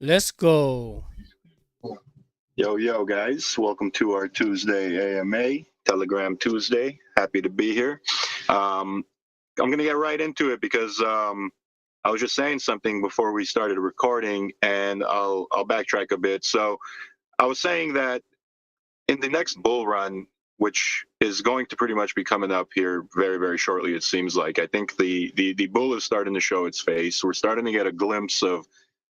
Let's go. Yo, yo, guys. Welcome to our Tuesday AMA, Telegram Tuesday. Happy to be here. Um, I'm going to get right into it because I was just saying something before we started recording, and I'll backtrack a bit. So I was saying that in the next bull run, which is going to pretty much be coming up here very, very shortly, it seems like. I think the bull is starting to show its face. We're starting to get a glimpse of,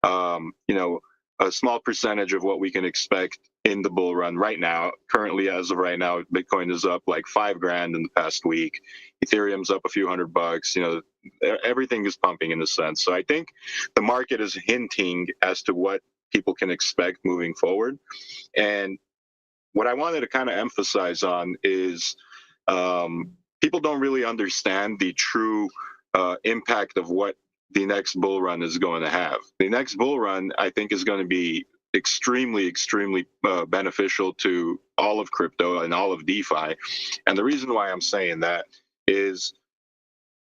you know, a small percentage of what we can expect in the bull run right now. Currently, as of right now, Bitcoin is up like 5 grand in the past week. Ethereum's up a few $100. Everything is pumping in a sense. So I think the market is hinting as to what people can expect moving forward. And what I wanted to kind of emphasize on is people don't really understand the true impact of what the next bull run is going to have. The next bull run, I think, is going to be extremely beneficial to all of crypto and all of DeFi. And the reason why I'm saying that is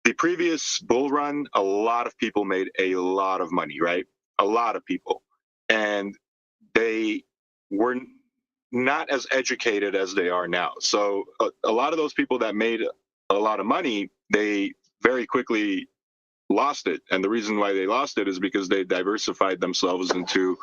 the previous bull run, a lot of people made a lot of money, right? A lot of people. And they were not as educated as they are now. So a lot of those people that made a lot of money, they very quickly lost it. And the reason why they lost it is because they diversified themselves into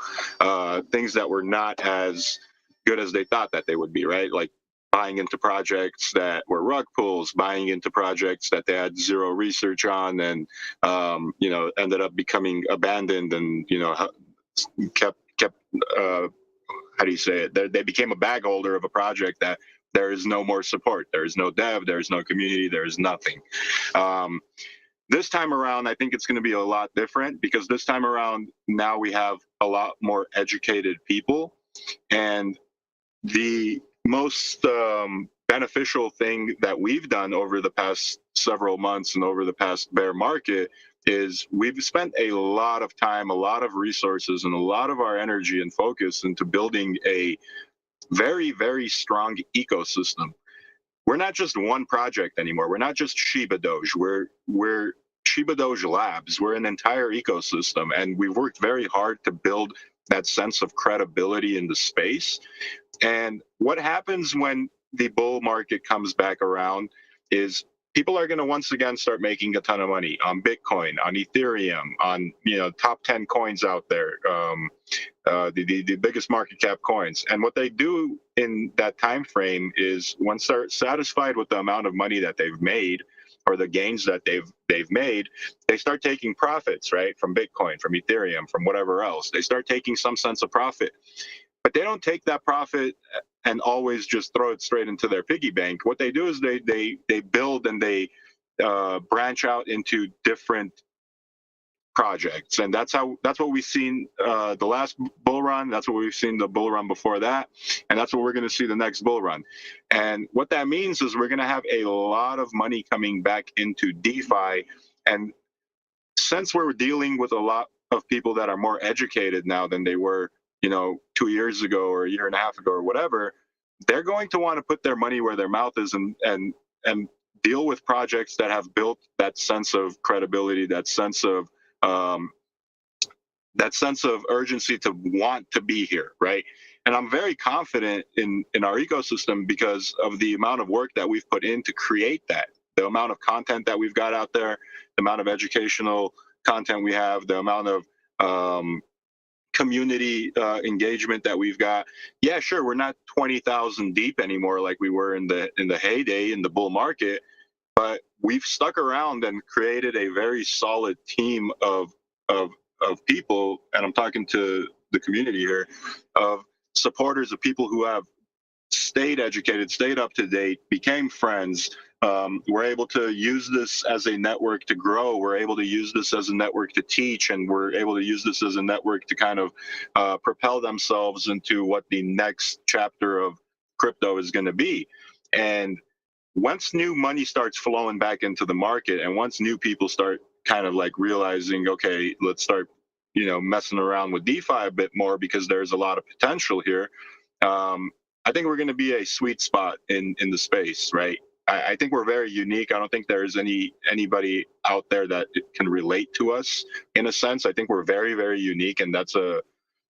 things that were not as good as they thought that they would be, right? Like buying into projects that were rug pulls, buying into projects that they had zero research on, and ended up becoming abandoned, and kept how do you say it? They became a bag holder of a project that there is no more support. There is no dev. There is no community. There is nothing. Um, this time around, I think it's going to be a lot different because this time around, now we have a lot more educated people. And the most beneficial thing that we've done over the past several months and over the past bear market is we've spent a lot of time, a lot of resources, and a lot of our energy and focus into building a very, very strong ecosystem. We're not just one project anymore. We're not just Shiba Doge. We're Shiba Doge Labs. We're an entire ecosystem, and we've worked very hard to build that sense of credibility in the space. And what happens when the bull market comes back around is people are going to once again start making a ton of money on Bitcoin, on Ethereum, on top 10 coins out there, the biggest market cap coins. And what they do in that time frame is once they're satisfied with the amount of money that they've made or the gains that they've made, they start taking profits, right, from Bitcoin, from Ethereum, from whatever else. They start taking some sense of profit, but they don't take that profit and always just throw it straight into their piggy bank. What they do is they build and they branch out into different projects, and that's what we've seen the last bull run. That's what we've seen the bull run before that, and that's what we're going to see the next bull run. And what that means is we're going to have a lot of money coming back into DeFi, and since we're dealing with a lot of people that are more educated now than they were 2 years ago or a year and a half ago or whatever, they're going to want to put their money where their mouth is, and deal with projects that have built that sense of credibility, um, that sense of urgency to want to be here, right? And I'm very confident in our ecosystem because of the amount of work that we've put in to create that, the amount of content that we've got out there, the amount of educational content we have, the amount of community engagement that we've got. Yeah, sure, we're not 20,000 deep anymore like we were in the heyday in the bull market, but we've stuck around and created a very solid team of of people, and I'm talking to the community here, of supporters, of people who have stayed educated, stayed up to date, became friends. We're able to use this as a network to grow. We're able to use this as a network to teach, and we're able to use this as a network to kind of propel themselves into what the next chapter of crypto is going to be. And once new money starts flowing back into the market, and once new people start kind of like realizing, okay, let's start messing around with DeFi a bit more because there's a lot of potential here. I think we're going to be a sweet spot in the space, right? I think we're very unique. I don't think there's anybody out there that can relate to us in a sense. I think we're very, very unique, and that's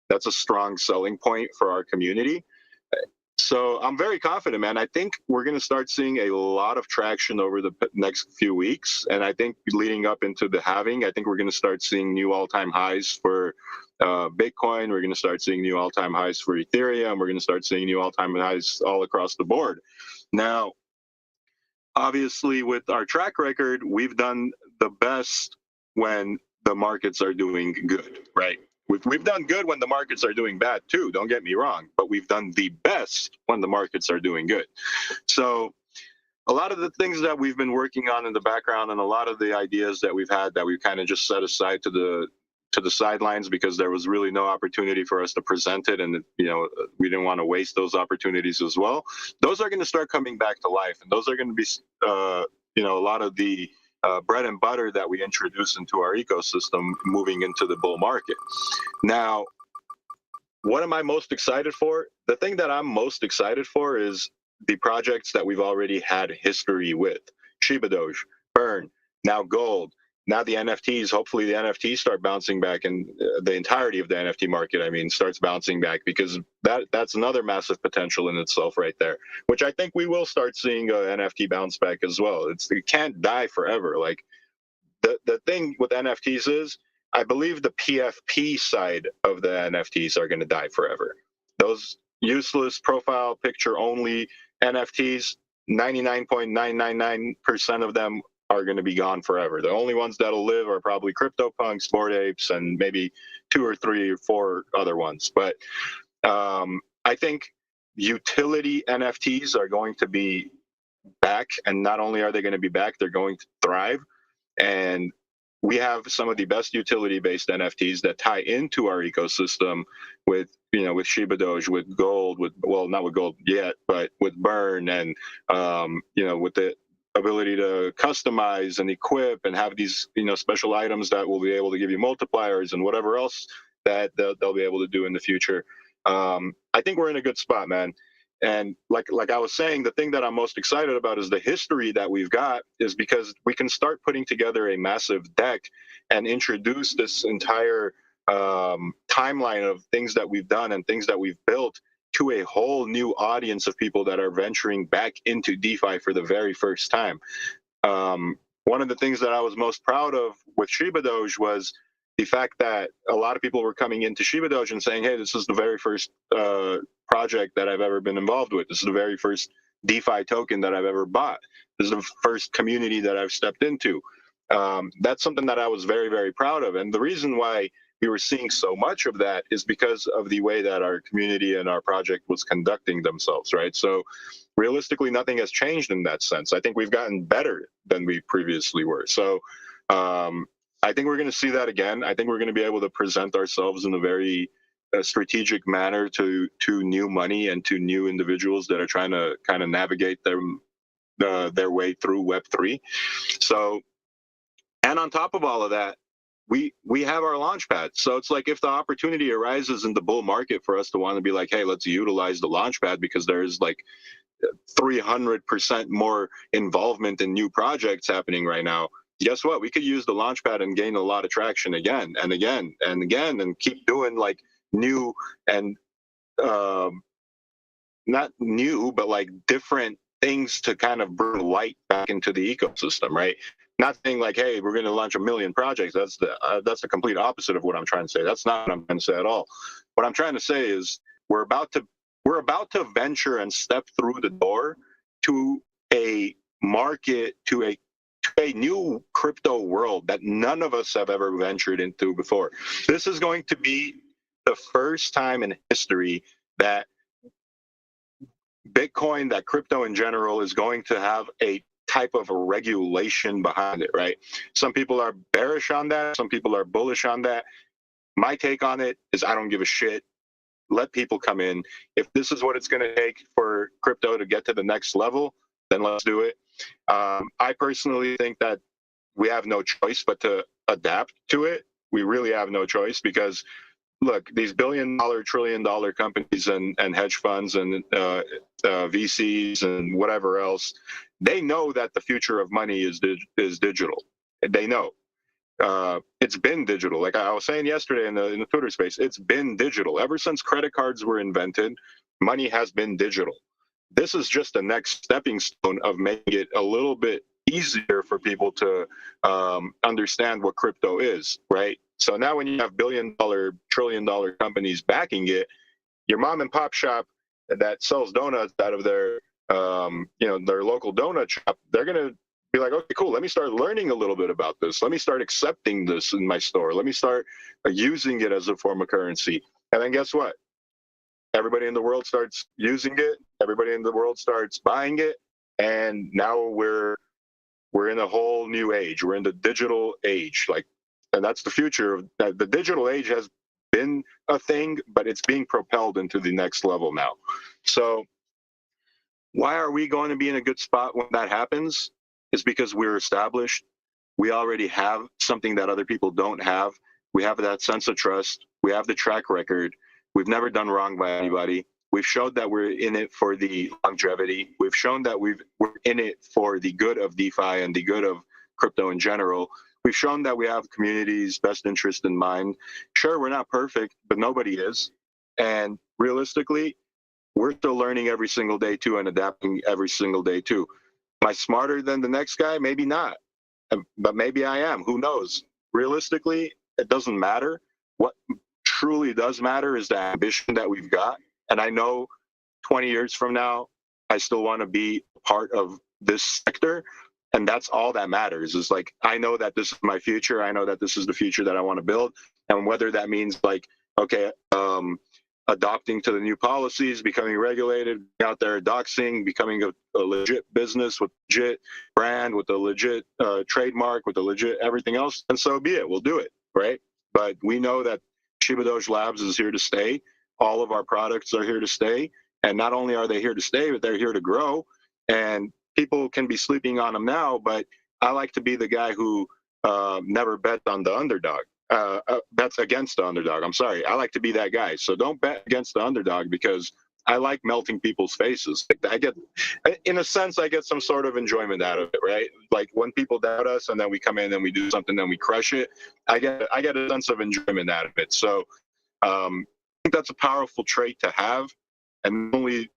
that's a strong selling point for our community. So I'm very confident, man. I think we're going to start seeing a lot of traction over the next few weeks. And I think leading up into the halving, I think we're going to start seeing new all-time highs for Bitcoin. We're going to start seeing new all-time highs for Ethereum. We're going to start seeing new all-time highs all across the board. Now, obviously, with our track record, we've done the best when the markets are doing good, right? We've done good when the markets are doing bad too, don't get me wrong, but we've done the best when the markets are doing good. So a lot of the things that we've been working on in the background and a lot of the ideas that we've had that we've kind of just set aside to the sidelines because there was really no opportunity for us to present it, and we didn't want to waste those opportunities as well. Those are going to start coming back to life, and those are going to be a lot of the bread and butter that we introduce into our ecosystem moving into the bull market. Now, what am I most excited for? The thing that I'm most excited for is the projects that we've already had history with. Shiba Doge, Burn, now Gold, now the NFTs. Hopefully the NFTs start bouncing back, and the entirety of the NFT market, starts bouncing back, because that's another massive potential in itself right there, which I think we will start seeing an NFT bounce back as well. It can't die forever. Like the thing with NFTs is, I believe the PFP side of the NFTs are going to die forever. Those useless profile picture only NFTs, 99.999% of them are going to be gone forever. The only ones that'll live are probably CryptoPunks, Bored Apes, and maybe 2 or 3 or 4 other ones. But I think utility NFTs are going to be back, and not only are they going to be back, they're going to thrive. And we have some of the best utility-based NFTs that tie into our ecosystem with Shiba Doge, with Gold, not with Gold yet, but with Burn, and with the ability to customize and equip and have these special items that will be able to give you multipliers and whatever else that they'll be able to do in the future. I think we're in a good spot, man. And like I was saying, the thing that I'm most excited about is the history that we've got, is because we can start putting together a massive deck and introduce this entire timeline of things that we've done and things that we've built to a whole new audience of people that are venturing back into DeFi for the very first time. One of the things that I was most proud of with Shiba Doge was the fact that a lot of people were coming into Shiba Doge and saying, hey, this is the very first project that I've ever been involved with. This is the very first DeFi token that I've ever bought. This is the first community that I've stepped into. That's something that I was very, very proud of. And the reason why we were seeing so much of that is because of the way that our community and our project was conducting themselves, right? So realistically, nothing has changed in that sense. I think we've gotten better than we previously were. So I think we're going to see that again. I think we're going to be able to present ourselves in a very strategic manner to new money and to new individuals that are trying to kind of navigate their way through Web3. So, and on top of all of that, we have our launch pad. So it's like, if the opportunity arises in the bull market for us to want to be like, hey, let's utilize the launch pad because there's like 300% more involvement in new projects happening right now. Guess what? We could use the launchpad and gain a lot of traction again and again and again, and keep doing like new and not new, but like different things to kind of bring light back into the ecosystem, right? Not saying like, hey, we're going to launch 1 million projects. That's the complete opposite of what I'm trying to say. That's not what I'm trying to say at all. What I'm trying to say is we're about to venture and step through the door to a market, to a new crypto world that none of us have ever ventured into before. This is going to be the first time in history that Bitcoin, that crypto in general, is going to have a type of a regulation behind it, right? Some people are bearish on that. Some people are bullish on that. My take on it is I don't give a shit. Let people come in. If this is what it's going to take for crypto to get to the next level, then let's do it. I personally think that we have no choice but to adapt to it. We really have no choice, because look, these billion-dollar, trillion-dollar companies and hedge funds and VCs and whatever else, they know that the future of money is digital. They know. it's been digital. Like I was saying yesterday in the Twitter space, it's been digital ever since credit cards were invented. Money has been digital. This is just the next stepping stone of making it a little bit easier for people to understand what crypto is, right? So now when you have billion-dollar, trillion-dollar companies backing it, your mom and pop shop that sells donuts out of their their local donut shop, they're gonna be like, okay, cool, let me start learning a little bit about this. Let me start accepting this in my store. Let me start using it as a form of currency. And then guess what? Everybody in the world starts using it. Everybody in the world starts buying it. And now we're in a whole new age. We're in the digital age. And that's the future. The digital age has been a thing, but it's being propelled into the next level now. So why are we going to be in a good spot when that happens? Is because we're established. We already have something that other people don't have. We have that sense of trust. We have the track record. We've never done wrong by anybody. We've showed that we're in it for the longevity. We've shown that we're in it for the good of DeFi and the good of crypto in general. We've shown that we have community's best interest in mind. Sure, we're not perfect, but nobody is. And realistically, we're still learning every single day too and adapting every single day too. Am I smarter than the next guy? Maybe not. But maybe I am. Who knows? Realistically, it doesn't matter. What truly does matter is the ambition that we've got. And I know 20 years from now, I still want to be part of this sector. And that's all that matters is like, I know that this is my future. I know that this is the future that I want to build. And whether that means like, okay, adopting to the new policies, becoming regulated, out there doxing, becoming a legit business with legit brand, with a legit trademark, with a legit everything else, and so be it. We'll do it, right? But we know that Shiba Doge Labs is here to stay. All of our products are here to stay. And not only are they here to stay, but they're here to grow. And people can be sleeping on them now, but I like to be the guy who never bet on the underdog. Bets against the underdog. I'm sorry. I like to be that guy. So don't bet against the underdog because I like melting people's faces. I get, in a sense, I get some sort of enjoyment out of it, right? Like when people doubt us and then we come in and we do something and we crush it, I get a sense of enjoyment out of it. So I think that's a powerful trait to have. And not only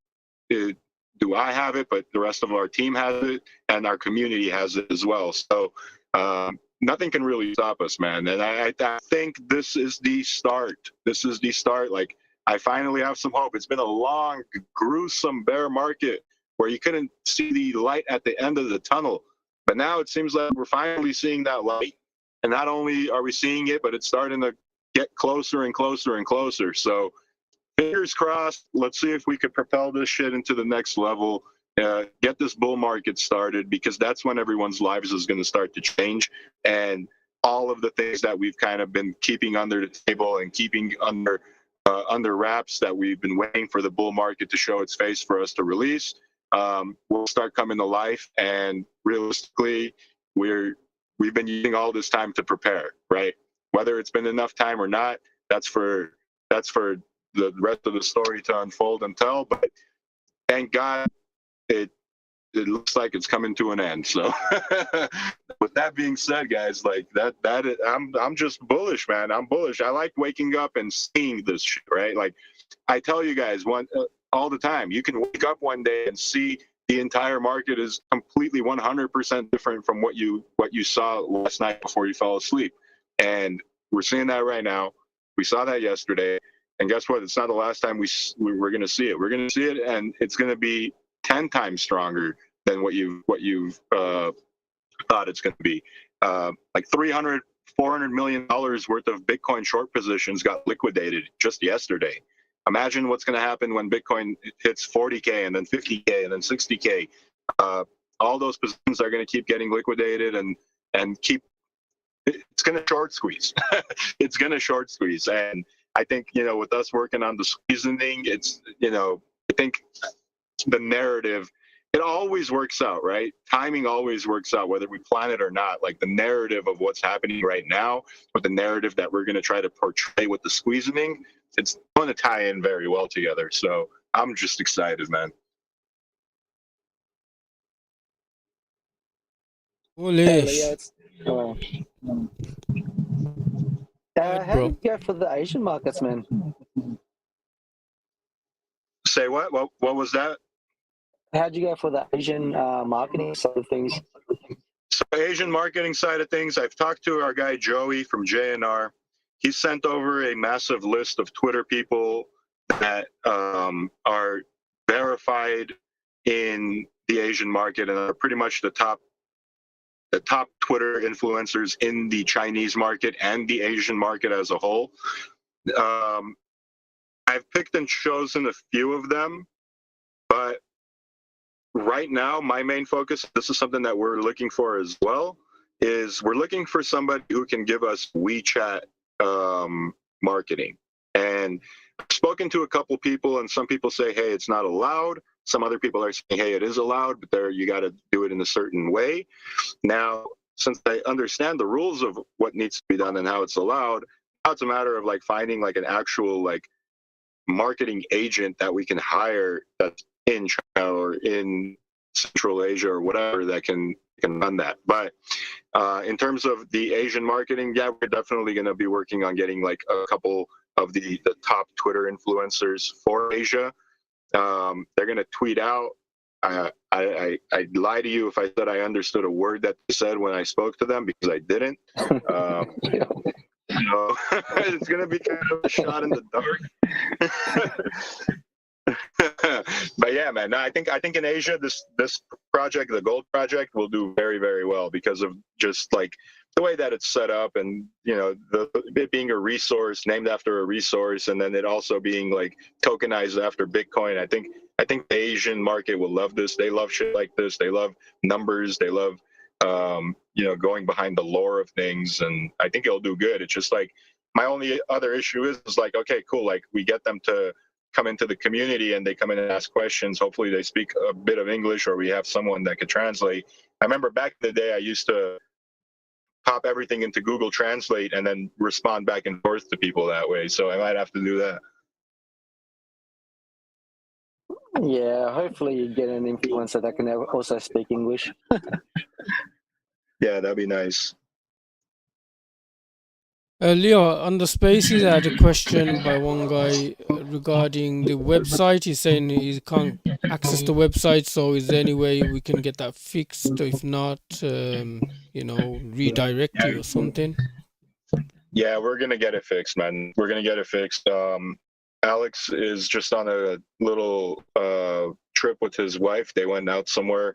do I have it, but the rest of our team has it and our community has it as well. So nothing can really stop us, man. And I think this is the start. This is the start. Like, I finally have some hope. It's been a long, gruesome bear market where you couldn't see the light at the end of the tunnel. But now it seems like we're finally seeing that light. And not only are we seeing it, but it's starting to get closer and closer and closer. So fingers crossed. Let's see if we could propel this shit into the next level. Get this bull market started because that's when everyone's lives is going to start to change. And all of the things that we've kind of been keeping under the table and keeping under wraps that we've been waiting for the bull market to show its face for us to release will start coming to life. And realistically, we've been using all this time to prepare, right? Whether it's been enough time or not, that's for the rest of the story to unfold and tell. But thank God it looks like it's coming to an end. So with that being said, guys, like I'm just bullish, man. I'm bullish. I like waking up and seeing this shit, right? Like I tell you guys all the time, you can wake up one day and see the entire market is completely 100% different from what you saw last night before you fell asleep. And we're seeing that right now. We saw that yesterday. And guess what? It's not the last time we're going to see it. We're going to see it, and it's going to be 10 times stronger than what you've thought it's going to be. Like $400 million worth of Bitcoin short positions got liquidated just yesterday. Imagine what's going to happen when Bitcoin hits 40K and then 50K and then 60K. All those positions are going to keep getting liquidated and keep. It's going to short squeeze. It's going to short squeeze. And I think, with us working on the squeezing thing, it's, I think the narrative, it always works out, right? Timing always works out, whether we plan it or not. Like the narrative of what's happening right now, with the narrative that we're going to try to portray with the squeezing, it's going to tie in very well together. So I'm just excited, man. Bullish. Oh. Right, How bro. did you go for the Asian markets, man? Say what? What was that? How'd you go for the Asian marketing side of things? So Asian marketing side of things, I've talked to our guy Joey from JNR. He sent over a massive list of Twitter people that are verified in the Asian market and are pretty much the top Twitter influencers in the Chinese market and the Asian market as a whole. I've picked and chosen a few of them, but right now my main focus, this is something that we're looking for as well, is we're looking for somebody who can give us WeChat marketing. And I've spoken to a couple people, and some people say, hey, it's not allowed. Some other people are saying, hey, it is allowed, but there you got to do it in a certain way. Now, since I understand the rules of what needs to be done and how it's allowed, now it's a matter of like finding like an actual like marketing agent that we can hire that's in China or in Central Asia or whatever that can run that. But in terms of the Asian marketing, yeah, we're definitely going to be working on getting like a couple of the top Twitter influencers for Asia. They're going to tweet out. I'd lie to you if I said I understood a word that they said when I spoke to them, because I didn't. You know, it's going to be kind of a shot in the dark. But yeah, man, no, I think in Asia, this project, the Gold Project, will do very, very well because of just like the way that it's set up, and you know, it being a resource named after a resource, and then it also being like tokenized after Bitcoin. I think the Asian market will love this. They love shit like this. They love numbers. They love you know, going behind the lore of things, and I think it'll do good. It's just like my only other issue is like, okay, cool, like we get them to come into the community and they come in and ask questions. Hopefully they speak a bit of English, or we have someone that could translate. I remember back in the day I used to pop everything into Google Translate and then respond back and forth to people that way. So I might have to do that. Yeah, hopefully you get an influencer that can also speak English. Yeah, that'd be nice. Leo, on the Spaces, I had a question by one guy regarding the website. He's saying he can't access the website, so is there any way we can get that fixed? If not, you know, redirect it or something? Yeah, we're gonna get it fixed, man. We're gonna get it fixed. Alex is just on a little trip with his wife. They went out somewhere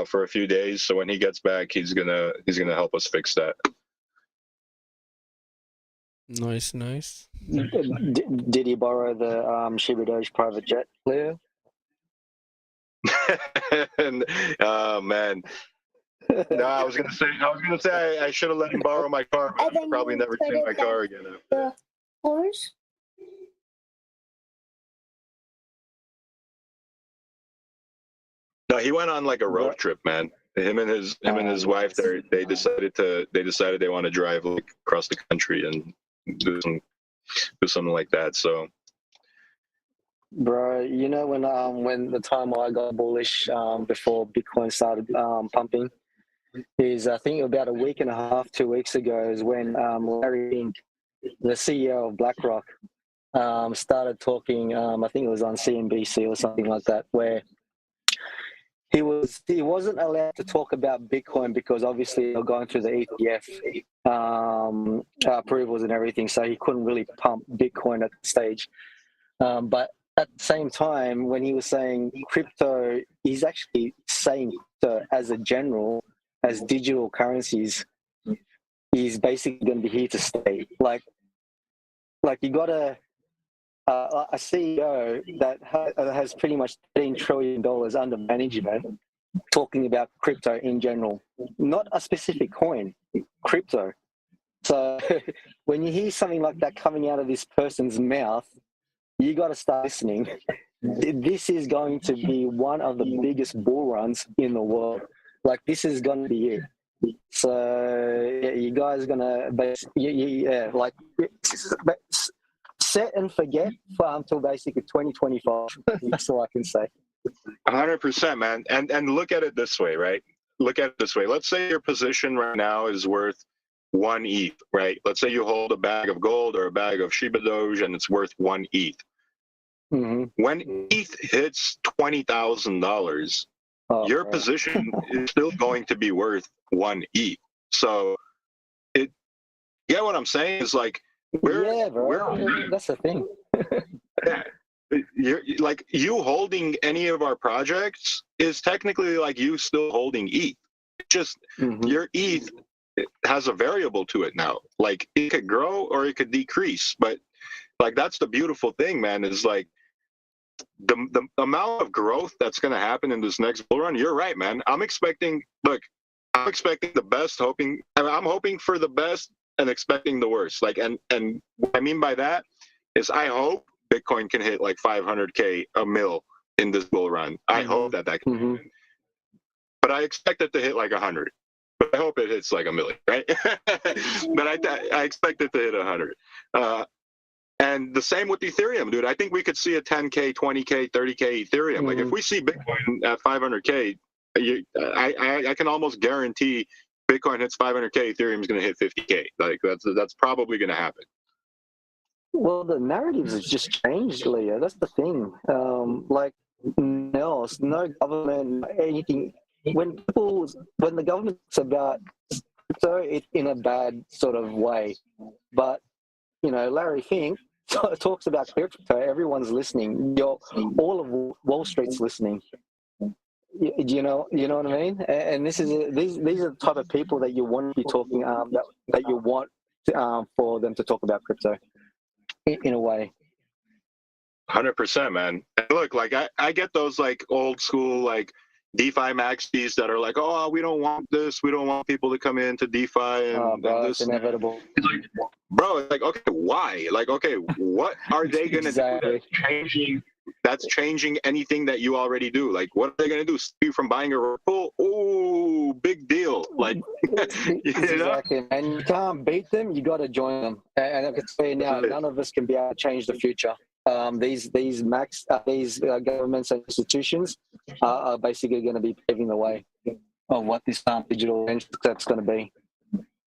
for a few days, so when he gets back, he's gonna help us fix that. Nice. Did he borrow the Shiba Doge private jet, Leo? And oh man, no, I was gonna say I should have let him borrow my car, but I'll probably never see my car again after that. Horse? No, he went on like a road trip, man. Him and his wife, they decided they want to drive like across the country and do something like that. So, Bro, you know when the time I got bullish before Bitcoin started pumping is, I think about a week and a half, 2 weeks ago, is when Larry Fink, the CEO of BlackRock, started talking. I think it was on CNBC or something like that, where he wasn't allowed to talk about Bitcoin because obviously they're going through the ETF approvals and everything, so he couldn't really pump Bitcoin at the stage. But at the same time, when he was saying crypto, he's actually saying crypto as a general, as digital currencies, is basically going to be here to stay. Like you got a CEO that has pretty much $13 trillion under management talking about crypto in general, not a specific coin, crypto. So when you hear something like that coming out of this person's mouth, you got to start listening. This is going to be one of the biggest bull runs in the world. Like, this is going to be it. So yeah, you guys are gonna like set and forget until basically 2025. That's all I can say. 100%, man. And look at it this way, right? look at it this way. Let's say your position right now is worth 1 ETH, right? Let's say you hold a bag of gold or a bag of Shiba Doge and it's worth 1 ETH. When ETH hits $20,000, your position is still going to be worth 1 ETH. So it, yeah, what I'm saying is like, that's the thing. Yeah. You're like, you holding any of our projects is technically like you still holding ETH. Just your ETH has a variable to it now. Like it could grow or it could decrease, but like that's the beautiful thing, man. Is like the amount of growth that's going to happen in this next bull run. You're right, man. I'm expecting the best. I'm hoping for the best and expecting the worst. Like, and what I mean by that is I hope Bitcoin can hit like 500K a mil in this bull run. I hope that can happen. But I expect it to hit like 100. But I hope it hits like 1 million, right? But I expect it to hit 100. And the same with Ethereum, dude. I think we could see a 10K, 20K, 30K Ethereum. Like if we see Bitcoin at 500K, I can almost guarantee Bitcoin hits 500K, Ethereum is going to hit 50K. Like that's probably going to happen. Well, the narratives have just changed, Leo. That's the thing. Like, no government, anything. When the government's about crypto, it's in a bad sort of way. But, you know, Larry Fink talks about crypto, everyone's listening. All of Wall Street's listening. You know what I mean? And these are the type of people that you want to be talking, that you want for them to talk about crypto. In a way, 100%, man. And look, like I get those like old school like DeFi maxis that are like, oh, we don't want this, we don't want people to come into DeFi and this. It's inevitable. It's like, bro, it's like, okay, why? Like, okay, what are they gonna do that's changing anything that you already do? Like, what are they gonna do? Stop you from buying a Ripple? Ooh, big deal. Like, exactly. And you can't beat them. You got to join them. And I can say now, none of us can be able to change the future. These governments and institutions are basically going to be paving the way of what this digital landscape's going to be.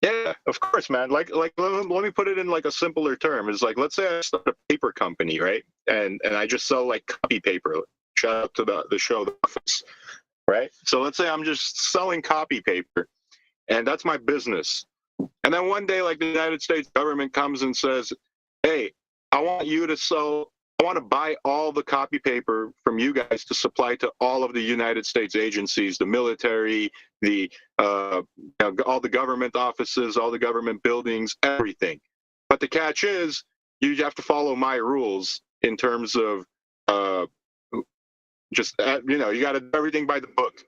Yeah, of course, man. Like let me put it in like a simpler term. It's like, let's say I start a paper company, right? And I just sell like copy paper. Shout out to the show, The Office, right? So let's say I'm just selling copy paper, and that's my business. And then one day, like the United States government comes and says, hey, I want to buy all the copy paper from you guys to supply to all of the United States agencies, the military, all the government offices, all the government buildings, everything. But the catch is, you have to follow my rules in terms of you got to do everything by the book.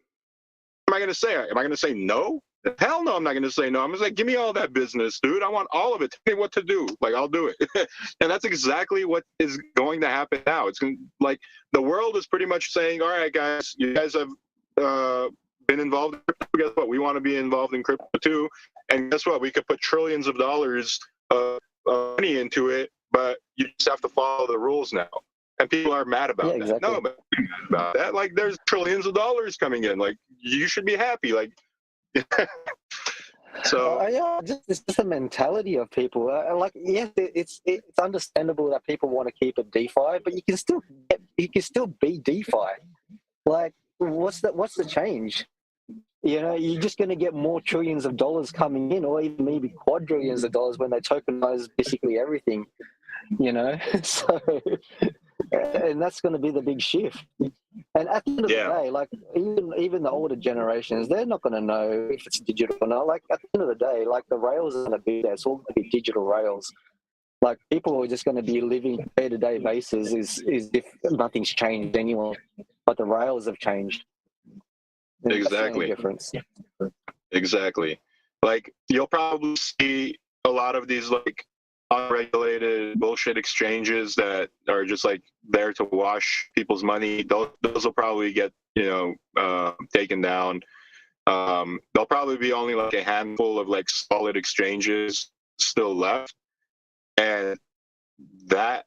What am I going to say? Am I going to say no? Hell no, I'm not going to say no. I'm going to say, give me all that business, dude. I want all of it. Tell me what to do. Like, I'll do it. And that's exactly what is going to happen now. It's like the world is pretty much saying, all right, guys, you guys have been involved in crypto. Guess what? We want to be involved in crypto too. And guess what? We could put trillions of dollars of money into it, but you just have to follow the rules now. And people are mad about that. Exactly. No, but about that. Like, there's trillions of dollars coming in. Like, you should be happy. Like, so it's just a mentality of people. Like, yes, it's understandable that people want to keep it DeFi, but you can still be DeFi. Like, what's the change? You know, you're just going to get more trillions of dollars coming in, or even maybe quadrillions of dollars when they tokenize basically everything. You know, so. And that's going to be the big shift. And at the end of the day, like even the older generations, they're not going to know if it's digital or not. Like at the end of the day, like the rails are going to be there. It's all going to be digital rails. Like people are just going to be living day-to-day basis is if nothing's changed anyway, but the rails have changed. And exactly. That's the only difference. Exactly. Like you'll probably see a lot of these like unregulated bullshit exchanges that are just like there to wash people's money. Those will probably get taken down. There'll probably be only like a handful of like solid exchanges still left, and that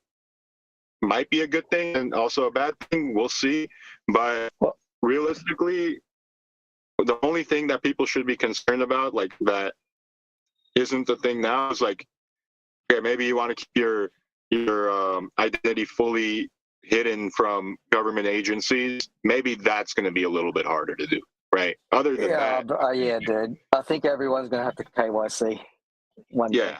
might be a good thing and also a bad thing. We'll see. But realistically, the only thing that people should be concerned about, like that isn't the thing now, is like, okay, maybe you want to keep your identity fully hidden from government agencies. Maybe that's going to be a little bit harder to do, right? Other than that, yeah, dude. I think everyone's gonna have to KYC one day.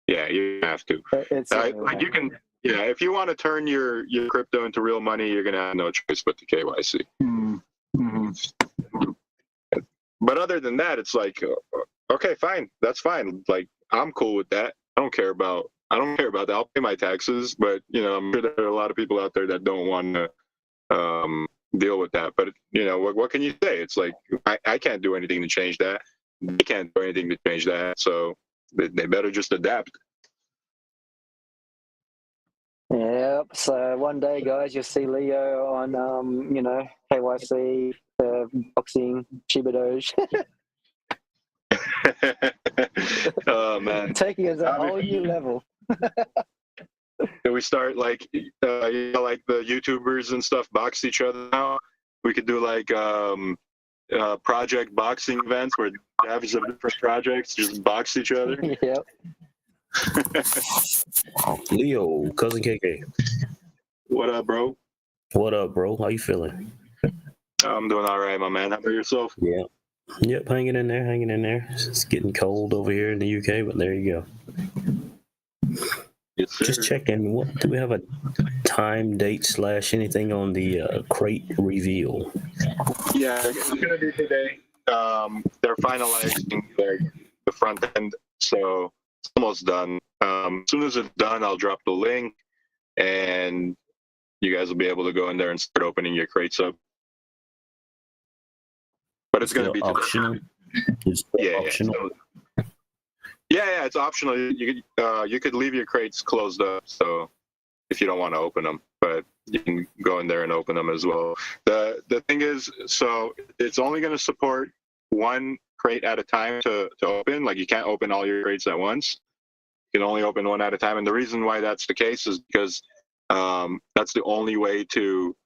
Yeah, you have to. It's like you can, yeah. If you want to turn your crypto into real money, you're gonna have no choice but to KYC. Mm-hmm. But other than that, it's like, okay, fine, that's fine. Like, I'm cool with that. I don't care about that. I'll pay my taxes, but you know, I'm sure there are a lot of people out there that don't want to deal with that. But you know, what can you say? It's like I can't do anything to change that. They can't do anything to change that. So they better just adapt. Yep. So one day, guys, you'll see Leo on, KYC, boxing, Shiba Doge. Oh man, taking us a whole new level. Can we start like like the YouTubers and stuff box each other now? We could do like project boxing events where devs of different projects just box each other. Yep. Leo, cousin KK. What up, bro? What up, bro? How you feeling? I'm doing all right, my man. How about yourself? Yeah. Yep, hanging in there. It's getting cold over here in the UK, but there you go. Yes, sir. Just checking. What do we have a time, date / anything on the crate reveal? Yeah, it's gonna be today. They're finalizing the front end, so it's almost done. As soon as it's done, I'll drop the link, and you guys will be able to go in there and start opening your crates up. But it's going to be optional. Optional. Yeah, it's optional. You could leave your crates closed up, so if you don't want to open them, but you can go in there and open them as well. The thing is, so it's only going to support one crate at a time to open. Like, you can't open all your crates at once. You can only open one at a time, and the reason why that's the case is because that's the only way to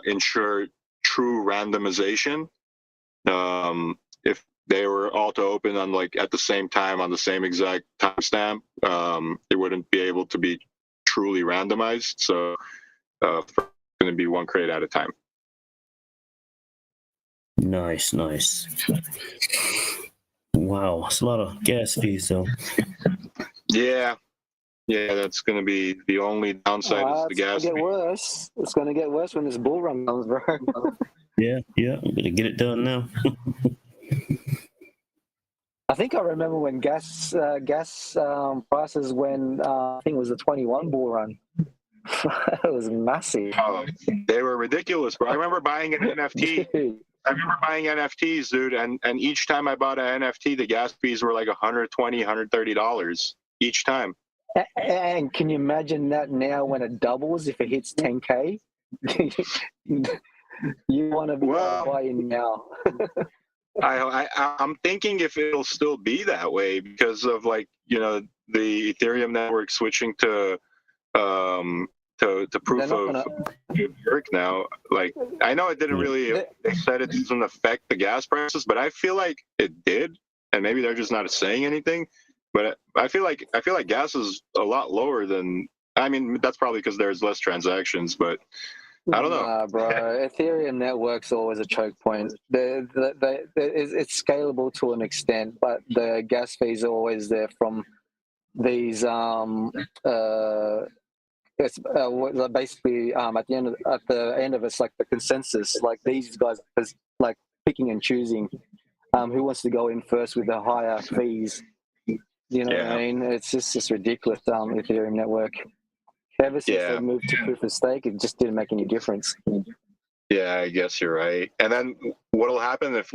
ensure true randomization. If they were all to open on at the same time on the same exact timestamp, it wouldn't be able to be truly randomized. So it's going to be one crate at a time. Nice. Wow, that's a lot of gas fees, though. Yeah, that's going to be the only downside is the gas. It's going to get worse when this bull run comes, bro. Yeah, I'm gonna get it done now. I think I remember when gas prices when I think it was the 21 bull run. It was massive. Oh, they were ridiculous, bro. I remember buying an NFT. I remember buying NFTs, dude, and each time I bought an NFT, the gas fees were like $120, $130 each time. And can you imagine that now when it doubles if it hits 10K? You want to be buying now. I'm thinking if it'll still be that way because of the Ethereum network switching to proof of work now. Like, I know it didn't really, they said it doesn't affect the gas prices, but I feel like it did, and maybe they're just not saying anything. But I feel like gas is a lot lower than. I mean, that's probably because there's less transactions, but. I don't know. Nah, bro. Ethereum network's always a choke point. It's scalable to an extent, but the gas fees are always there from these. It's basically at the end of it's like the consensus. Like, these guys is like picking and choosing who wants to go in first with the higher fees. You know what I mean? It's just ridiculous. Ethereum network. Ever since they moved to proof of stake, it just didn't make any difference. Yeah, I guess you're right. And then what'll happen if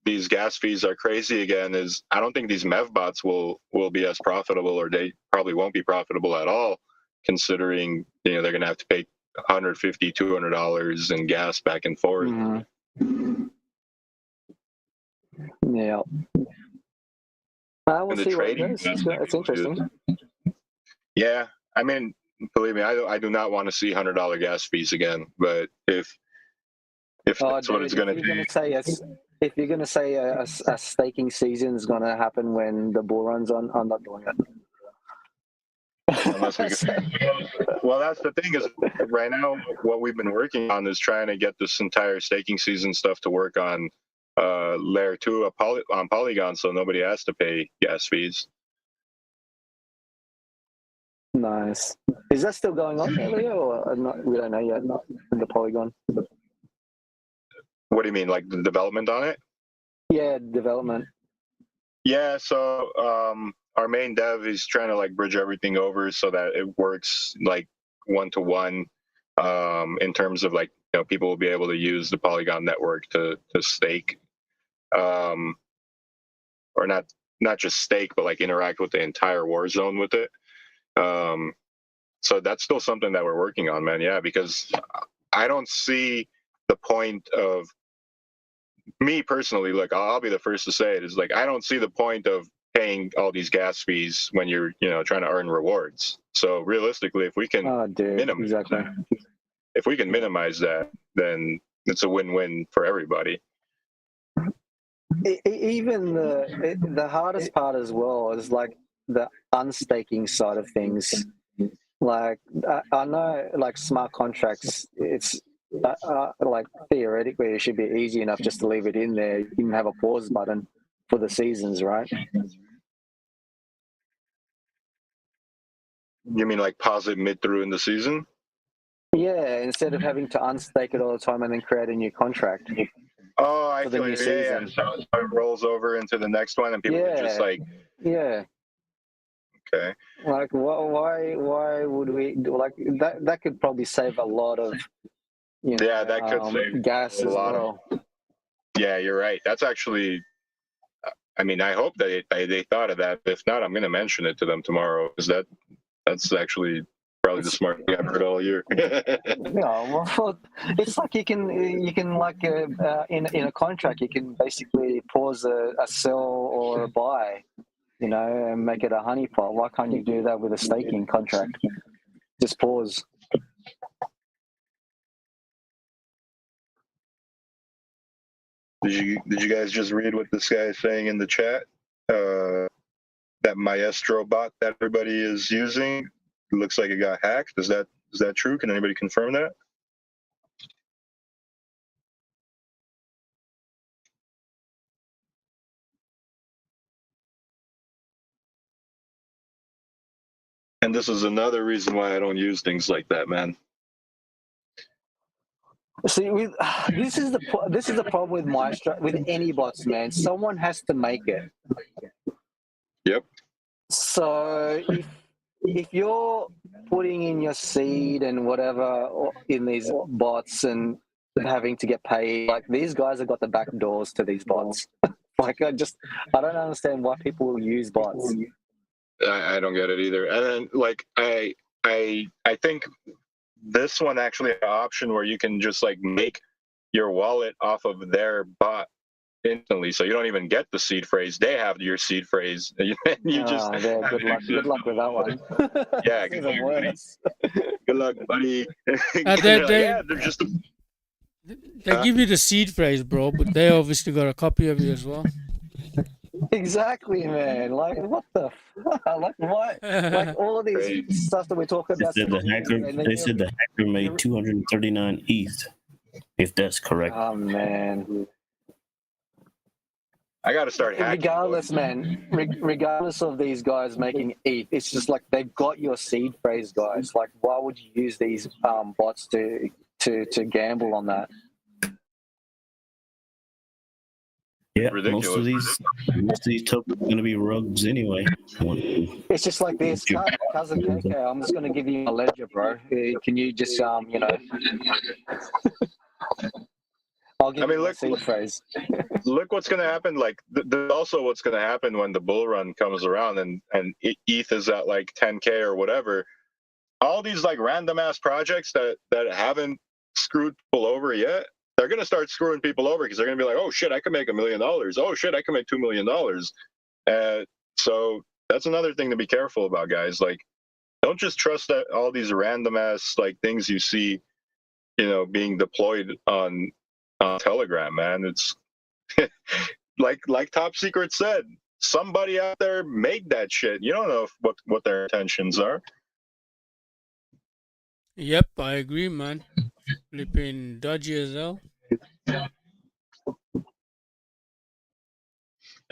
these gas fees are crazy again is I don't think these MEV bots will be as profitable, or they probably won't be profitable at all, considering they're going to have to pay $150, $200 in gas back and forth. Mm-hmm. Yeah. We'll see what it goes. It's interesting. Yeah, I mean, believe me, I do not want to see $100 gas fees again. But if if that's what it's going to If be. you're gonna say a staking season is gonna happen when the bull runs on, I'm not doing it. Unless we well, that's the thing is right now what we've been working on is trying to get this entire staking season stuff to work on layer 2 on Polygon, so nobody has to pay gas fees. Nice. Is that still going on, Leo, or not? We don't know yet. Not in the Polygon. What do you mean, like the development on it? Yeah, development. Yeah, so our main dev is trying to like bridge everything over so that it works like one-to-one in terms of like, you know, people will be able to use the Polygon network to stake, or not just stake, but like interact with the entire war zone with it. So that's still something that we're working on, man. Yeah, because I don't see the point of, me personally, look, I'll be the first to say it, is like I don't see the point of paying all these gas fees when you're, you know, trying to earn rewards. So realistically, if we can minimize that, then it's a win-win for everybody. Even the hardest part as well is like the unstaking side of things. Like I know, like smart contracts, it's like theoretically it should be easy enough just to leave it in there. You can have a pause button for the seasons, right? You mean like pause it mid through in the season? Yeah, instead of having to unstake it all the time and then create a new contract. Oh, I for the feel new you. season. So it rolls over into the next one, and people are just like, okay. Like, why would we do like that? That could probably save a lot of, you know, that could save gas as well. Yeah, you're right. That's actually, I mean, I hope that they thought of that. If not, I'm going to mention it to them tomorrow, because that's actually probably the smartest thing I've heard all year. Well, it's like you can like in a contract you can basically pause a sell or a buy, you know, and make it a honeypot. Why can't you do that with a staking contract? Just pause. Did you guys just read what this guy is saying in the chat? That Maestro bot that everybody is using, it looks like it got hacked. Is that true? Can anybody confirm that? And this is another reason why I don't use things like that, man. See, this is the problem with Maestro, with any bots, man. Someone has to make it. Yep. So if you're putting in your seed and whatever in these bots and having to get paid, like these guys have got the back doors to these bots. Like I don't understand why people use bots. I don't get it either. And then like I think this one actually an option where you can just like make your wallet off of their bot instantly, so you don't even get the seed phrase. They have your seed phrase. Good luck with that one. Yeah, even worse. Good luck, buddy. They Huh? give you the seed phrase, bro, but they obviously got a copy of you as well. Exactly, man. Like, what the fuck? Like, what? Like, all of these stuff that we're talking about. They said the hacker made 239 ETH, if that's correct. Oh, man. I got to start hacking. Regardless, man, regardless of these guys making ETH, it's just like they've got your seed phrase, guys. Like, why would you use these bots to gamble on that? Yeah, Ridiculous. most of these tokens are going to be rugs anyway. It's just like this, cousin KK. I'm just going to give you a ledger, bro. Can you just you know? I'll give you a seed phrase. Look what's going to happen. Like, also what's going to happen when the bull run comes around and ETH is at like 10K or whatever. All these like random ass projects that haven't screwed people over yet, they're going to start screwing people over because they're going to be like, oh shit, I can make $1 million. Oh shit, I can make $2 million. So that's another thing to be careful about, guys. Like, don't just trust that all these random ass like things you see, you know, being deployed on on Telegram, man. It's like Top Secret said, somebody out there made that shit. You don't know what their intentions are. Yep, I agree, man. Flipping dodgy as hell.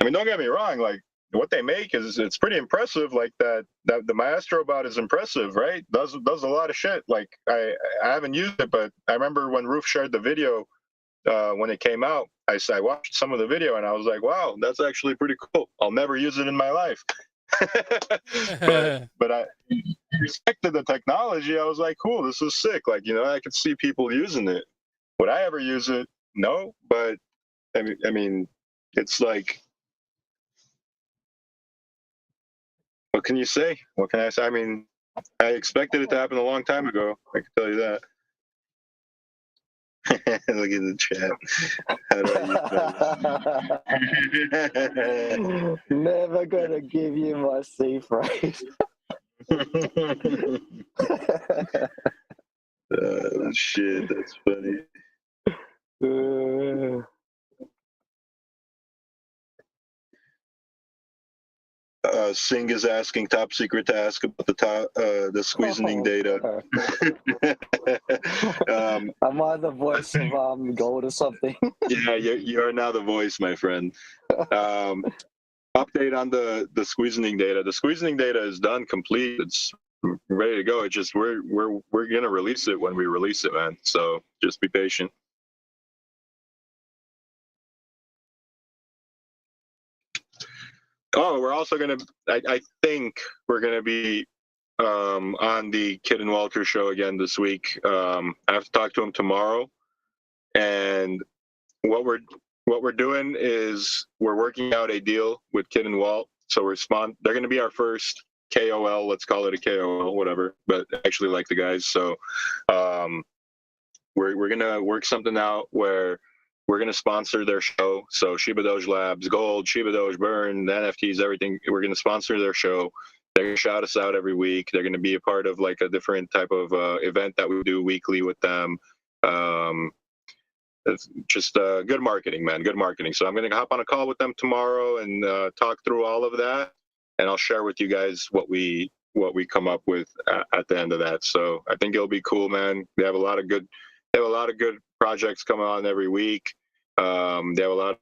I mean, don't get me wrong. Like what they make it's pretty impressive. Like that the Maestro bot is impressive, right? Does a lot of shit. Like I haven't used it, but I remember when Roof shared the video when it came out. I watched some of the video and I was like, wow, that's actually pretty cool. I'll never use it in my life. but I respected the technology. I was like, cool, this is sick. Like, you know, I could see people using it. Would I ever use it? No, but I mean, it's like, what can you say? What can I say? I mean, I expected it to happen a long time ago. I can tell you that. Look at the chat. How do I use that? Never gonna give you my C phrase. Oh, shit, that's funny. Singh is asking Top Secret to ask about the squeezing data. Am I the voice of gold or something? Yeah, you are now the voice, my friend. Update on the squeezing data. The squeezing data is done, complete. It's ready to go. It's just we're gonna release it when we release it, man. So just be patient. Oh, we're also gonna. I think we're gonna be on the K1d Walter Show again this week. I have to talk to him tomorrow, and what we're doing is we're working out a deal with K1d Walt. So they're going to be our first KOL. Let's call it a KOL, whatever. But I actually like the guys, so we're gonna work something out where we're gonna sponsor their show. So Shiba Doge Labs, Gold, Shiba Doge Burn, the NFTs, everything. We're gonna sponsor their show. They're gonna shout us out every week. They're gonna be a part of like a different type of event that we do weekly with them. It's just good marketing, man. Good marketing. So I'm gonna hop on a call with them tomorrow and talk through all of that, and I'll share with you guys what we come up with at the end of that. So I think it'll be cool, man. They have a lot of good projects coming on every week. They have a lot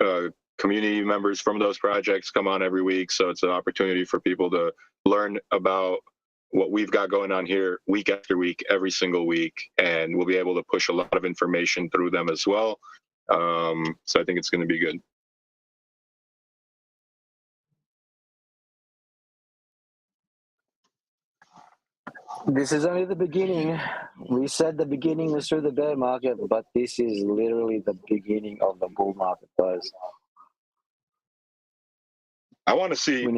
of community members from those projects come on every week, so it's an opportunity for people to learn about what we've got going on here week after week, every single week, and we'll be able to push a lot of information through them as well. So I think it's going to be good. This is only the beginning. We said the beginning was through the bear market, but this is literally the beginning of the bull market, guys. I want to see ETH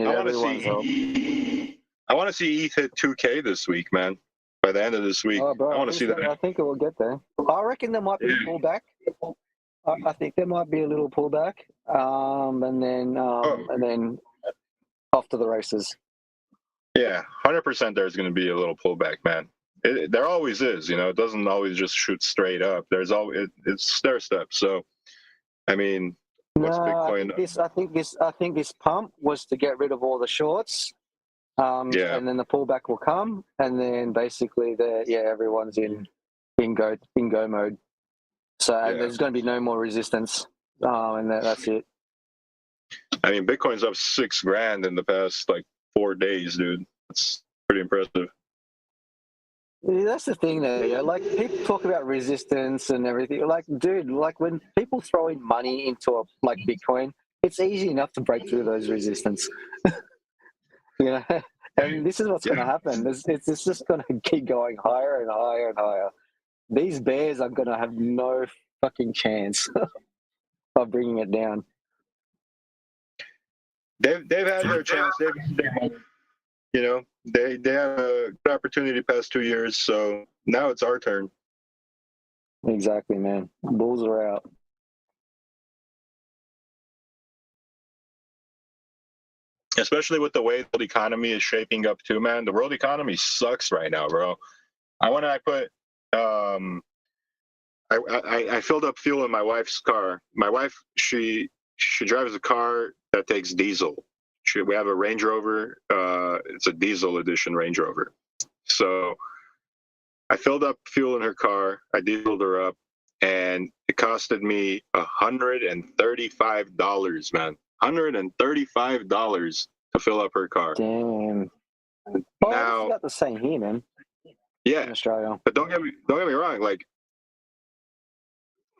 hit 2K this week, man. By the end of this week, oh, bro, I want to see that. I think it will get there. I reckon there might be a pullback. I think there might be a little pullback, and then off to the races. Yeah, 100%. There's going to be a little pullback, man. There always is. You know, it doesn't always just shoot straight up. There's always it's stair steps. So, I mean, what's Bitcoin? I think this pump was to get rid of all the shorts. Yeah. And then the pullback will come, and then basically everyone's in go mode. So and there's going to be no more resistance, and that's it. I mean, Bitcoin's up $6,000 in the past like 4 days, dude. That's pretty impressive. Yeah, that's the thing, though. Like people talk about resistance and everything. Like, dude, like when people throw in money into like Bitcoin, it's easy enough to break through those resistance. You know, and this is what's going to happen. It's just going to keep going higher and higher and higher. These bears are going to have no fucking chance of bringing it down. They've had their chance. You know, they have a good opportunity the past 2 years. So now it's our turn. Exactly, man. Bulls are out. Especially with the way the world economy is shaping up too, man. The world economy sucks right now, bro. I I filled up fuel in my wife's car. My wife, she drives a car that takes diesel. We have a Range Rover. It's a diesel edition Range Rover. So I filled up fuel in her car. I dieseled her up, and it costed me $135, man. $135 to fill up her car. Damn. Oh, Now, it's about the same here, man. yeah, In Australia. but don't get me wrong. Like,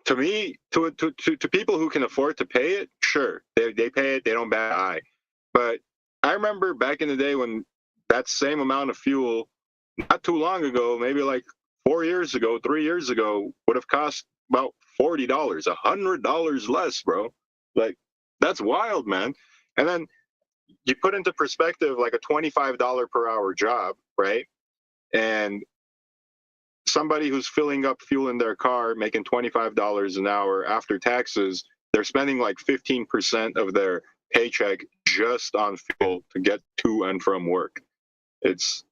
to me, to people who can afford to pay it, sure, they pay it. They don't bat an eye. But I remember back in the day when that same amount of fuel, not too long ago, maybe like 4 years ago, 3 years ago, would have cost about $40, $100 less, bro. Like, that's wild, man. And then you put into perspective like a $25 per hour job, right? And somebody who's filling up fuel in their car making $25 an hour after taxes, they're spending like 15% of their paycheck just on fuel to get to and from work. It's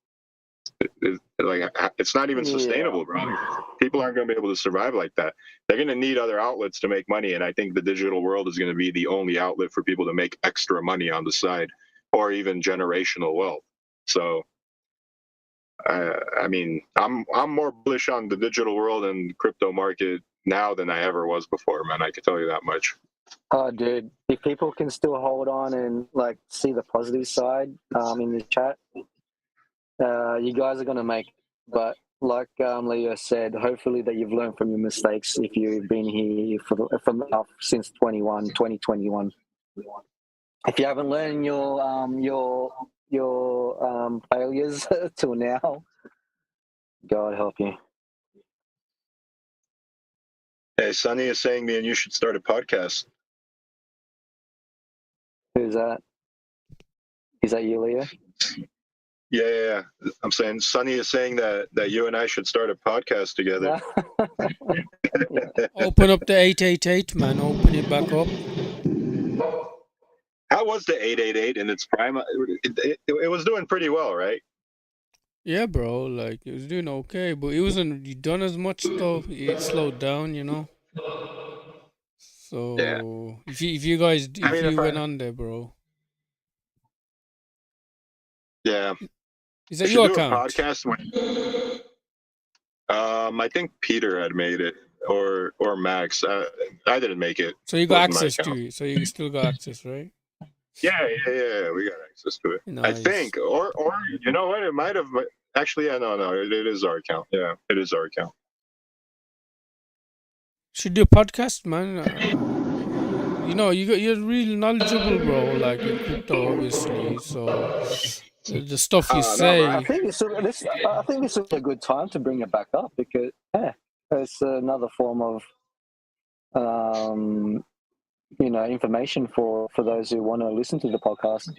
not even sustainable, bro. People aren't going to be able to survive like that. They're going to need other outlets to make money, and I think the digital world is going to be the only outlet for people to make extra money on the side, or even generational wealth. So I mean, I'm more bullish on the digital world and crypto market now than I ever was before, man. I can tell you that much. Oh, dude, if people can still hold on and like see the positive side in the chat, you guys are gonna make. But like Leo said, hopefully that you've learned from your mistakes if you've been here since 2021. If you haven't learned your failures till now, God help you. Hey, Sonny is saying me and you should start a podcast. Who's that? Is that you, Leo? Yeah. I'm saying Sonny is saying that you and I should start a podcast together. Open up the 888, man. Open it back up. How was the 888 in its prime? It was doing pretty well, right? Yeah, bro. Like, it was doing okay, but it wasn't done as much stuff. It slowed down, you know. So Yeah. if you went on there, bro. Yeah. Is that We your should do account? a podcast I think Peter had made it, or Max. I didn't make it. So you got Wasn't my access to account. it. So you still got access, right? Yeah. We got access to it. Nice. I think, or you know what? It might have. Actually, yeah, no. It is our account. Yeah, it is our account. Should do a podcast, man. You know, you're really knowledgeable, bro. Like in crypto, obviously. So the stuff you No, say. bro. I think this is a good time to bring it back up because it's another form of information for those who want to listen to the podcast.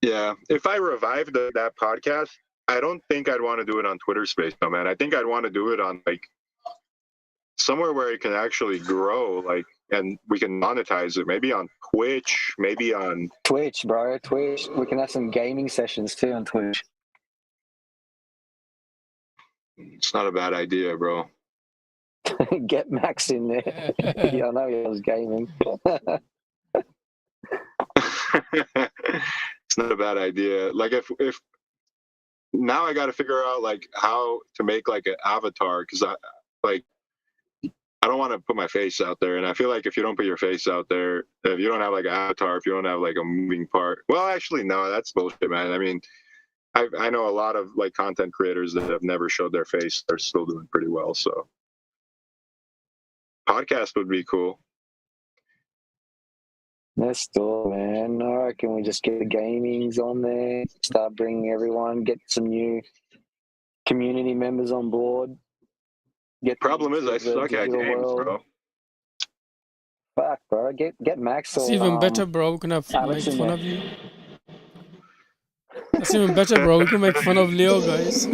Yeah, if I revived that podcast, I don't think I'd want to do it on Twitter Space, no, man. I think I'd want to do it on like somewhere where it can actually grow, like, and we can monetize it. Maybe on Twitch, maybe on Twitch, bro. Twitch. We can have some gaming sessions too on Twitch. It's not a bad idea, bro. Get Max in there. Yeah, I know he was gaming. It's not a bad idea. Like if now I got to figure out like how to make like an avatar, because I don't want to put my face out there, and I feel like if you don't put your face out there, if you don't have like an avatar, if you don't have like a moving part, well, actually no, that's bullshit, man. I mean, I know a lot of like content creators that have never showed their face. They're still doing pretty well. So podcast would be cool. Let's do it, man. I reckon we just get the gamings on there, start bringing everyone, get some new community members on board. Problem is, I suck at games, bro. Fuck, bro. Get Max. It's or, even better, bro. We can make Alex in fun there. of you. That's even better, bro. We can make fun of Leo, guys.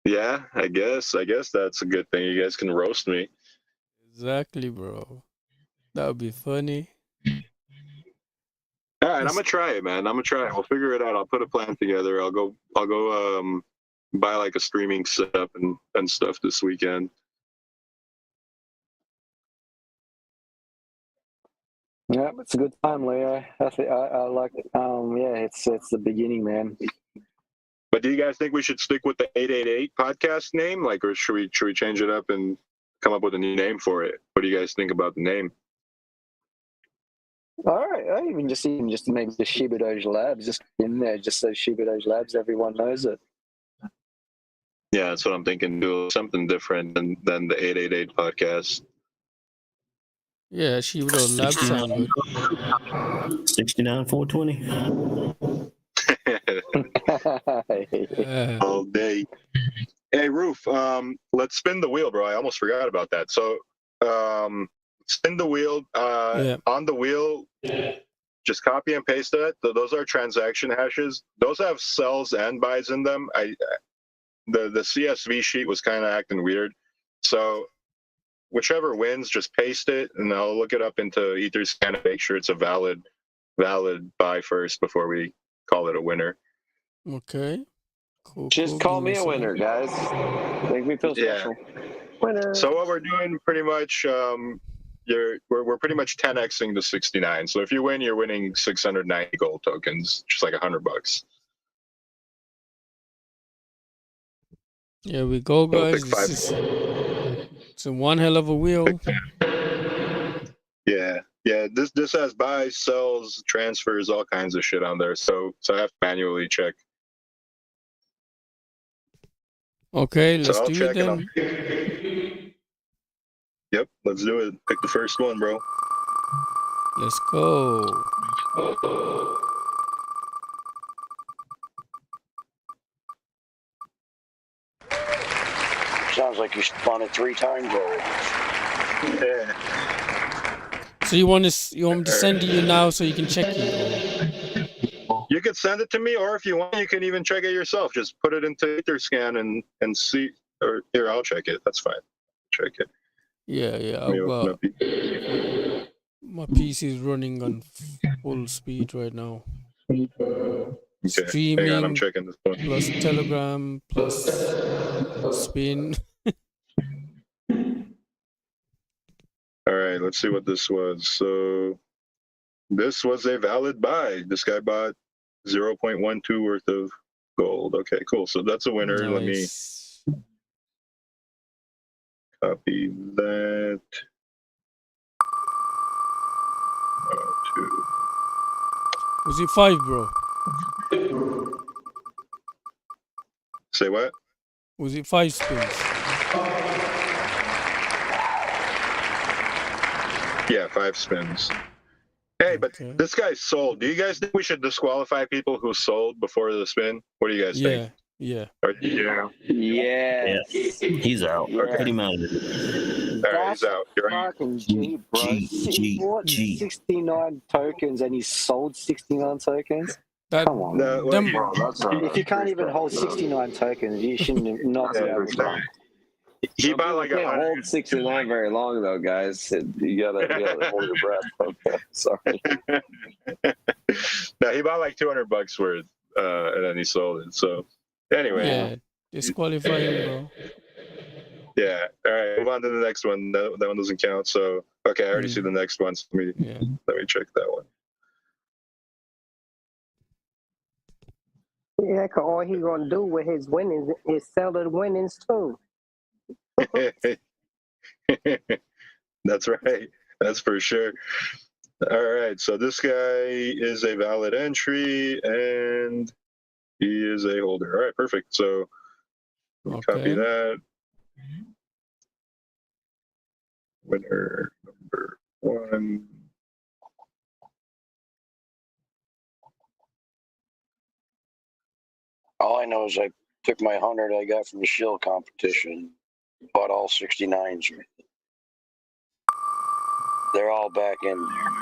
Yeah, I guess that's a good thing. You guys can roast me. Exactly, bro. That would be funny. All right, I'm gonna try it, man. I'm gonna try it. We'll figure it out. I'll put a plan together. I'll go buy like a streaming setup and stuff this weekend. Yeah, it's a good time, Leo. I like it. Yeah, it's the beginning, man. But do you guys think we should stick with the 888 podcast name, like, or should we change it up and come up with a new name for it? What do you guys think about the name? All right, I even just maybe the Shiba Doge Labs just in there, just so Shiba Doge Labs, everyone knows it. Yeah, that's what I'm thinking. Do something different than the 888 podcast. Yeah, Shiba Doge Labs sound good. 69,420. All day. Hey, Roof, let's spin the wheel, bro. I almost forgot about that. So, spin the wheel. On the wheel, just copy and paste that. Those are transaction hashes. Those have sells and buys in them. The CSV sheet was kind of acting weird. So, whichever wins, just paste it, and I'll look it up into Etherscan and make sure it's a valid buy first before we call it a winner. Okay. Cool. Just call me a winner, guys. Make me feel special. Winner. So what we're doing pretty much, we're pretty much 10xing the 69. So if you win, you're winning 690 gold tokens, just like $100. Here we go, guys. It's a one hell of a wheel. Yeah. This has buys, sells, transfers, all kinds of shit on there. So I have to manually check. Okay, let's do it then. Yep, let's do it. Pick the first one, bro. Let's go. Sounds like you spun it 3 times already. Yeah. So you want me to send it you now so you can check it? You could send it to me, or if you want, you can even check it yourself. Just put it into Etherscan and see. Or here, I'll check it. That's fine. Check it. Yeah. My PC is running on full speed right now. Okay. Streaming. Hang on, I'm checking this one. Plus Telegram plus spin. All right, let's see what this was. So this was a valid buy. This guy bought 0.12 worth of gold. Okay, cool. So that's a winner. Nice. Let me copy that. Was it 5, bro? Say what? Was it 5 spins? Yeah, 5 spins. Hey, but Okay. this guy sold. Do you guys think we should disqualify people who sold before the spin? What do you guys think? Yeah. Yeah. He's out. Yeah. Get him out of it. All right, he's out. You're right. Fucking G, bro. He bought 69 tokens and he sold 69 tokens. That, Come on. No, them- Bro, that's If you can't even hold 69 tokens, you shouldn't not be able to. He bought like can't 100. hold 69 very long though, guys. You gotta hold your breath. Okay, sorry. No, he bought like $200 worth, and then he sold it. So anyway, yeah. Disqualifying, bro. yeah. All right, move on to the next one. That one doesn't count. So okay, I already see the next one. So let me check that one. Yeah, 'cause all he gonna do with his winnings is sell the winnings too. That's right. That's for sure. All right. So this guy is a valid entry and he is a holder. All right. Perfect. So copy that. Winner number 1. All I know is I took my 100 I got from the shield competition, bought all 69s. They're all back in there.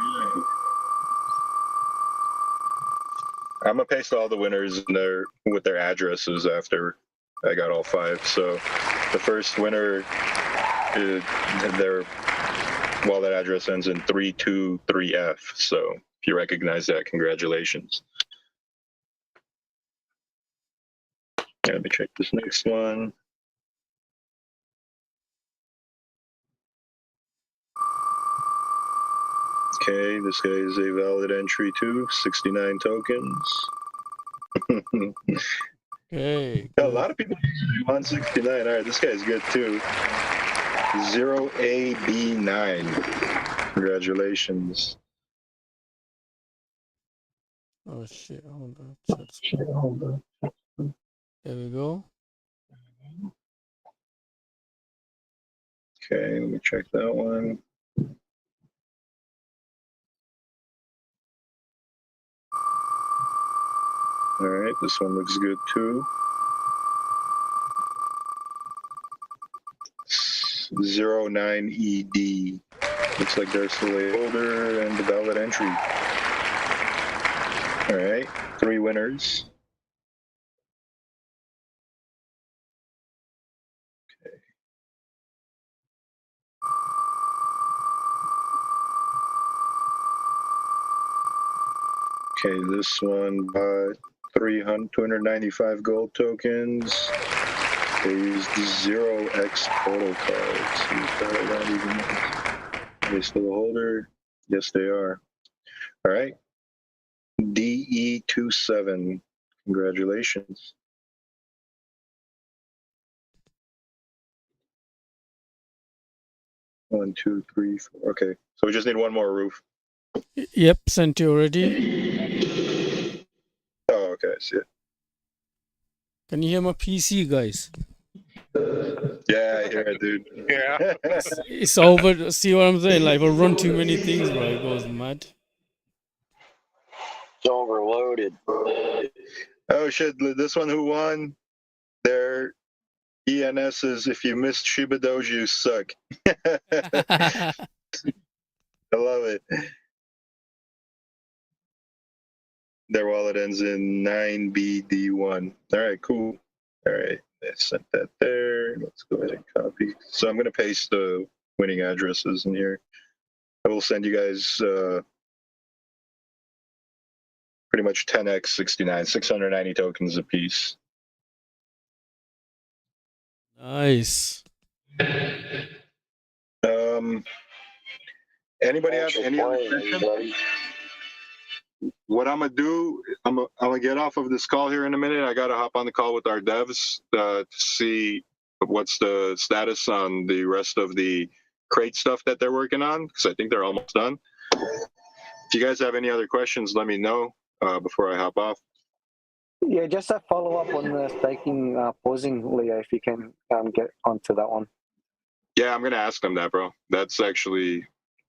I'm gonna paste all the winners in there with their addresses after I got all 5. So the first winner, their wallet address ends in 323F. So if you recognize that, congratulations. Let me check this next one. Okay, this guy is a valid entry too. 69 tokens. Okay. A lot of people use 169. All right, this guy's good too. 0AB9. Congratulations. Oh shit! Hold on. There we go. Okay, let me check that one. All right, this one looks good too. 09ED. Looks like they're still a holder and the valid entry. All right, 3 winners. Okay, this one bought 295 gold tokens. They used 0x portal cards. Are they still a holder? Yes, they are. All right. DE27. Congratulations. One, two, three, four. Okay, so we just need one more roof. Yep, sent you already. Oh, okay, I see it. Can you hear my PC, guys? Yeah, I hear it, dude. Yeah. It's over. See what I'm saying? Like, if I run too many things, bro, it goes mad. It's overloaded. Oh shit! This one who won? Their ENS is if you missed Shiba Doge, you suck. I love it. Their wallet ends in 9BD1. All right, cool. All right, I sent that there. Let's go ahead and copy. So I'm going to paste the winning addresses in here. I will send you guys pretty much 10x 69, 690 tokens apiece. Nice. Anybody have Thanks for any other playing, questions? everybody. What I'm gonna do, I'm gonna get off of this call here in a minute. I gotta hop on the call with our devs to see what's the status on the rest of the crate stuff that they're working on, because I think they're almost done. If you guys have any other questions, let me know before I hop off. Yeah, just a follow up on the staking pausing, Leo, if you can get onto that one. Yeah, I'm gonna ask them that, bro.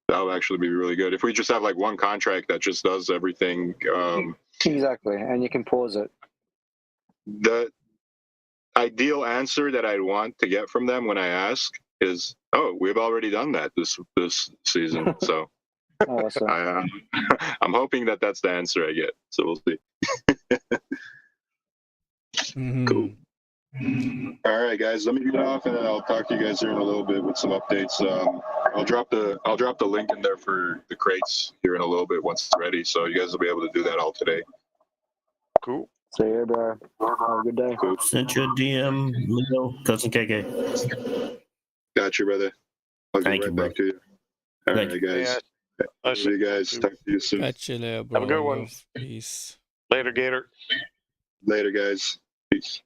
That'll actually be really good. If we just have like one contract that just does everything. Exactly, and you can pause it. The ideal answer that I'd want to get from them when I ask is, "Oh, we've already done that this season." So Awesome. I'm hoping that that's the answer I get. So we'll see. Cool. All right, guys. Let me get off, and then I'll talk to you guys here in a little bit with some updates. I'll drop the link in there for the crates here in a little bit once it's ready, so you guys will be able to do that all today. Cool. See you, bro. Have a good day. Cool. Sent you a DM, Leo, Cousin KK. Got you, brother. I'll get Thank you, right bro. back to you. All Thank right, you. guys. Yeah. See you guys. Talk to you soon. Catch you later, bro. Have a good one. Peace. Later, Gator. Later, guys. Peace.